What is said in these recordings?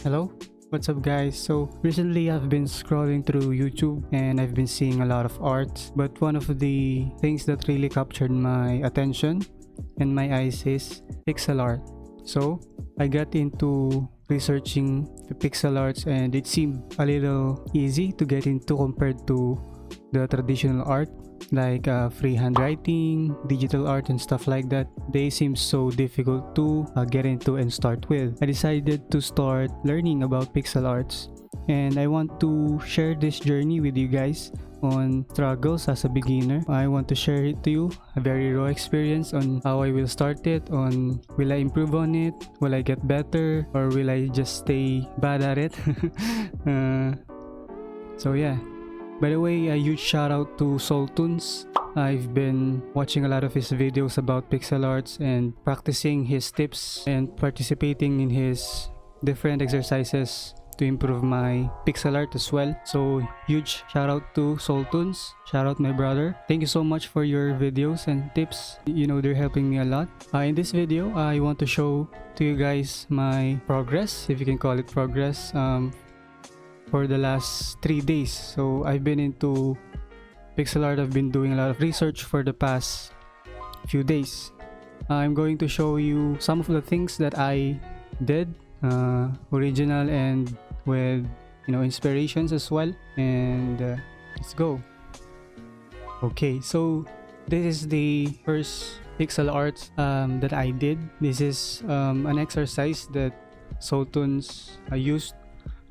Hello, what's up guys? So recently I've been scrolling through YouTube and I've been seeing a lot of arts, but one of the things that really captured my attention and my eyes is pixel art. So I got into researching the pixel arts and it seemed a little easy to get into compared to the traditional art like freehand writing, digital art and stuff like that. They seem so difficult to get into and start with. I decided to start learning about pixel arts and I want to share this journey with you guys on struggles as a beginner. I want to share it to you, a very raw experience on how I will start it, on will I improve on it, will I get better, or will I just stay bad at it. So yeah. By the way, a huge shout out to Soltunes. I've been watching a lot of his videos about pixel arts and practicing his tips and participating in his different exercises to improve my pixel art as well. So huge shout out to Soltunes. Shout out my brother. Thank you so much for your videos and tips. You know, they're helping me a lot. In this video, I want to show to you guys my progress, if you can call it progress, for the last 3 days. So I've been into pixel art. I've been doing a lot of research for the past few days. I'm going to show you some of the things that I did, original and with inspirations as well. And let's go. Okay, so this is the first pixel art that I did. This is an exercise that Soltunes used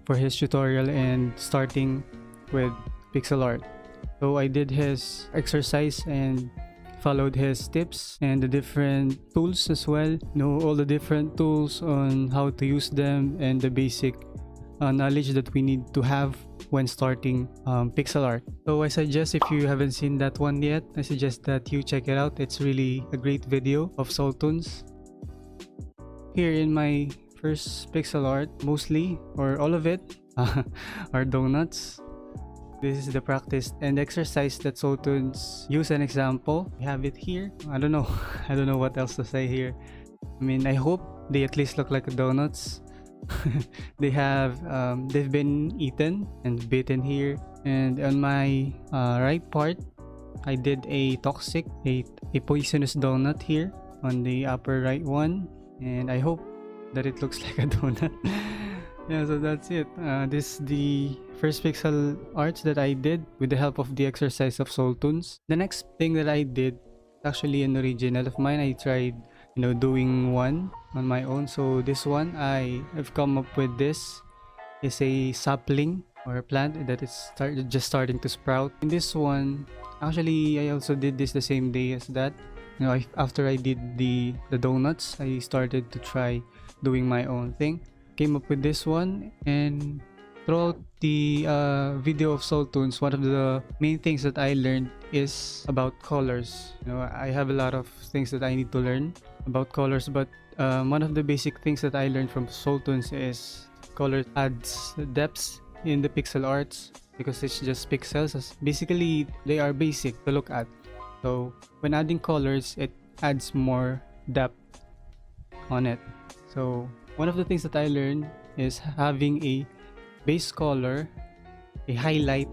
for his tutorial and starting with pixel art. So I did his exercise and followed his tips and the different tools as well. All the different tools on how to use them and the basic knowledge that we need to have when starting pixel art. So I suggest, if you haven't seen that one yet, I suggest that you check it out. It's really a great video of Soltunes. Here in my first pixel art, mostly or all of it are donuts. This is the practice and exercise that Soltunes use an example. We have it here. I don't know I don't know what else to say here. I mean, I hope they at least look like donuts. They've been eaten and bitten here. And on my right part, I did a toxic, a poisonous donut here on the upper right one, and I hope that it looks like a donut. Yeah, so that's it. This is the first pixel arts that I did with the help of the exercise of Soltunes. The next thing that I did, actually an original of mine. I tried doing one on my own. So this one, I've come up with this is a sapling or a plant that is just starting to sprout. In this one, actually I also did this the same day as that. After I did the donuts, I started to try doing my own thing. Came up with this one, and throughout the video of Soltunes, one of the main things that I learned is about colors. I have a lot of things that I need to learn about colors, but one of the basic things that I learned from Soltunes is color adds depth in the pixel arts because it's just pixels. Basically, they are basic to look at. So when adding colors, it adds more depth on it. So one of the things that I learned is having a base color, a highlight,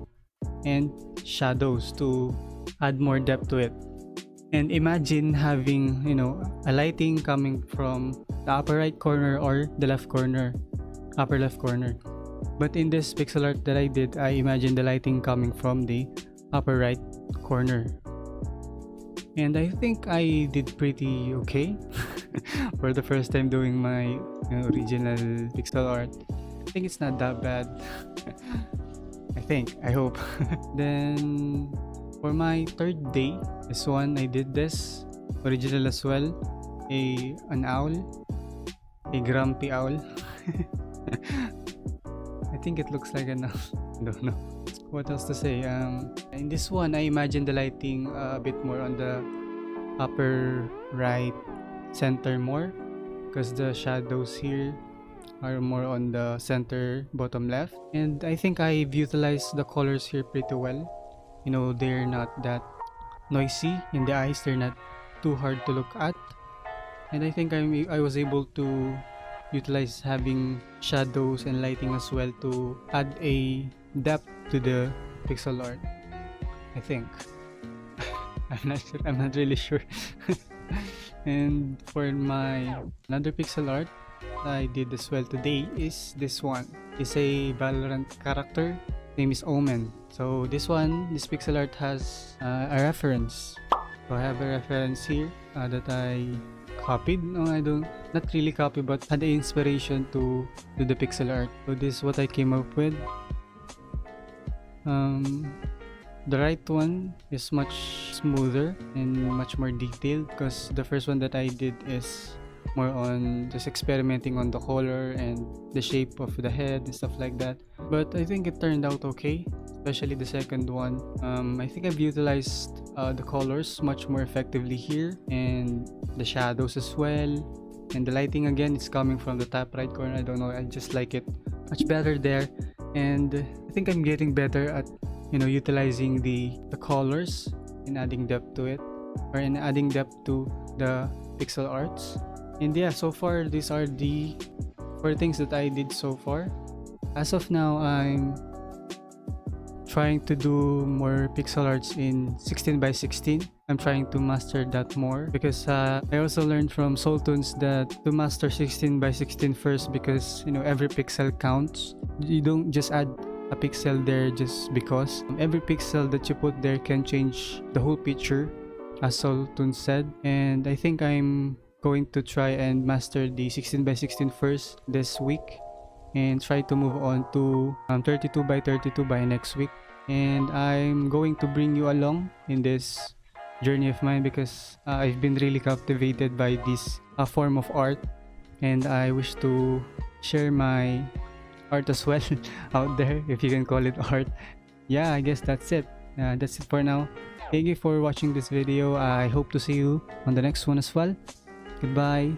and shadows to add more depth to it. And imagine having a lighting coming from the upper right corner or the left corner, upper left corner. But in this pixel art that I did, I imagined the lighting coming from the upper right corner. And I think I did pretty okay for the first time doing my original pixel art. I think it's not that bad. I hope. Then for my third day, this one I did this original as well. An owl, a grumpy owl. I think it looks like an owl. I don't know what else to say. In this one, I imagined the lighting a bit more on the upper right center more, because the shadows here are more on the center bottom left. And I think I've utilized the colors here pretty well. They're not that noisy in the eyes, they're not too hard to look at, and I think I was able to utilize having shadows and lighting as well to add a depth to the pixel art, I think. I'm not sure, I'm not really sure. And for my another pixel art I did as well today is this one. It's a Valorant character, name is Omen. So this pixel art has a reference. So I have a reference here that I copied. No, I don't, not really copy, but had the inspiration to do the pixel art. So this is what I came up with. The right one is much smoother and much more detailed, because the first one that I did is more on just experimenting on the color and the shape of the head and stuff like that. But I think it turned out okay, especially the second one. I think I've utilized the colors much more effectively here, and the shadows as well, and the lighting again is coming from the top right corner. I don't know, I just like it much better there. And I think I'm getting better at, you know, utilizing the colors and adding depth to it, or in adding depth to the pixel arts. And yeah, so far these are the 4 things that I did so far. As of now, I'm trying to do more pixel arts in 16:16. I'm trying to master that more, because I also learned from Soultunes that to master 16:16 first, because you know every pixel counts. You don't just add a pixel there just because. Every pixel that you put there can change the whole picture, as Soultunes said. And I think I'm going to try and master the 16:16 first this week, and try to move on to 32:32 by next week. And I'm going to bring you along in this journey of mine, because I've been really captivated by this form of art, and I wish to share my art as well out there, if you can call it art. Yeah, I guess that's it. That's it for now. Thank you for watching this video. I hope to see you on the next one as well. Goodbye.